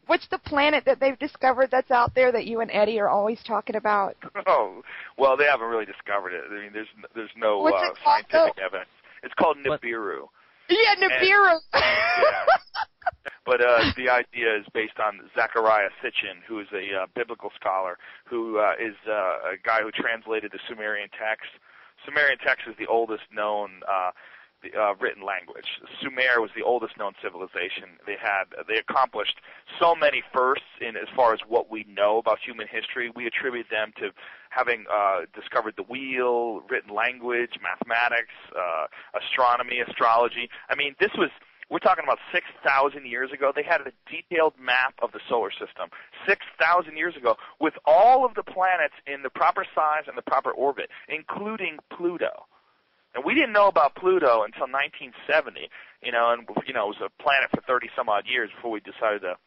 What's the planet that they've discovered that's out there that you and Eddie are always talking about? Oh, well, they haven't really discovered it. I mean, there's no scientific evidence. It's called Nibiru. Yeah, Nibiru. Yeah. But the idea is based on Zecharia Sitchin, who is a biblical scholar, who is a guy who translated the Sumerian text. Sumerian text is the oldest known written language. Sumer was the oldest known civilization. They accomplished so many firsts in as far as what we know about human history. We attribute them to having discovered the wheel, written language, mathematics, astronomy, astrology. I mean, we're talking about 6,000 years ago. They had a detailed map of the solar system 6,000 years ago with all of the planets in the proper size and the proper orbit, including Pluto. And we didn't know about Pluto until 1970, and it was a planet for 30-some-odd years before we decided to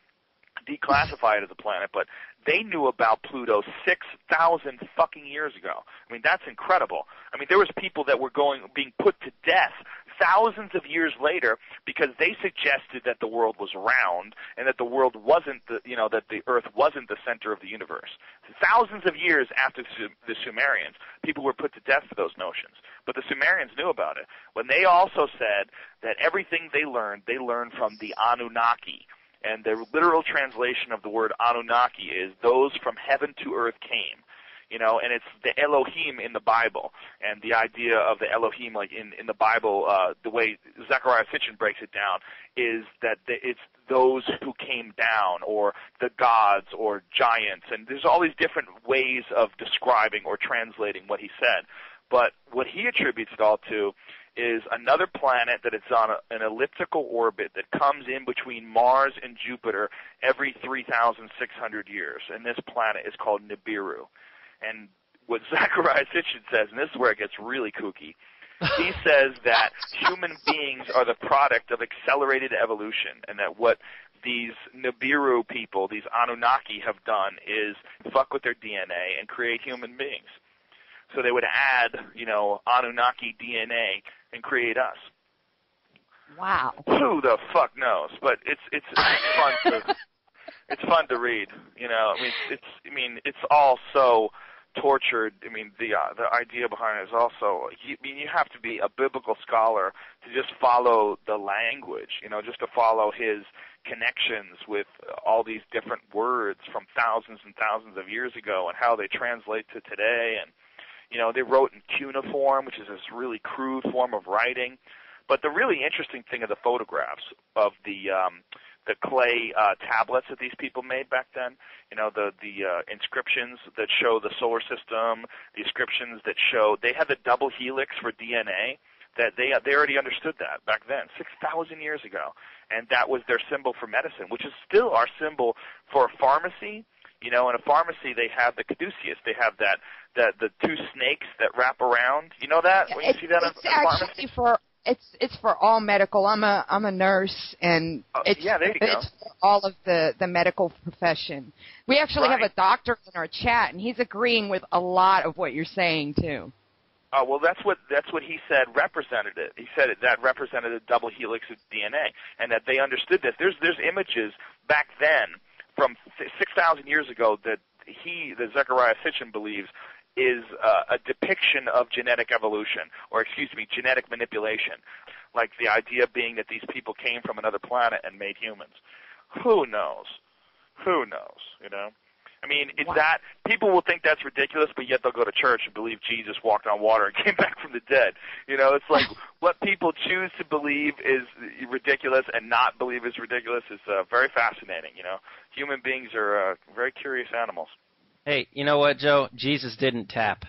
declassify it as a planet. But they knew about Pluto 6,000 fucking years ago. I mean, that's incredible. I mean, there was people that were being put to death thousands of years later because they suggested that the world was round and that the world wasn't that the Earth wasn't the center of the universe. Thousands of years after the Sumerians, people were put to death for those notions. But the Sumerians knew about it. When they also said that everything they learned from the Anunnaki. And the literal translation of the word Anunnaki is those from heaven to earth came. And it's the Elohim in the Bible. And the idea of the Elohim, like in the Bible, the way Zecharia Sitchin breaks it down, is that it's those who came down, or the gods, or giants. And there's all these different ways of describing or translating what he said. But what he attributes it all to is another planet that it's on an elliptical orbit that comes in between Mars and Jupiter every 3,600 years. And this planet is called Nibiru. And what Zecharia Sitchin says, and this is where it gets really kooky, he says that human beings are the product of accelerated evolution, and that what these Nibiru people, these Anunnaki, have done is fuck with their DNA and create human beings. So they would add, Anunnaki DNA and create us. Wow. Who the fuck knows? But it's fun to fun to read. It's all so tortured. I mean, the idea behind it is also, you have to be a biblical scholar to just follow the language, just to follow his connections with all these different words from thousands and thousands of years ago and how they translate to today. And they wrote in cuneiform, which is this really crude form of writing. But the really interesting thing are the photographs of the clay tablets that these people made back then. The inscriptions that show the solar system, the inscriptions that show they had the double helix for DNA. That they already understood that back then, 6,000 years ago, and that was their symbol for medicine, which is still our symbol for a pharmacy. In a pharmacy, they have the caduceus. They have the two snakes that wrap around. You know that? When you see that in a pharmacy? It's for all medical. I'm a nurse, and it's for all of the medical profession. We actually have a doctor in our chat, and he's agreeing with a lot of what you're saying too. Oh, well, that's what he said represented it. He said that represented a double helix of DNA, and that they understood this. There's images back then from 6,000 years ago that Zecharia Sitchin believes is a depiction of genetic evolution, or genetic manipulation. Like the idea being that these people came from another planet and made humans. Who knows? Who knows, I mean, that people will think that's ridiculous, but yet they'll go to church and believe Jesus walked on water and came back from the dead. It's like what people choose to believe is ridiculous and not believe is ridiculous is very fascinating. Human beings are very curious animals. Hey, you know what, Joe? Jesus didn't tap.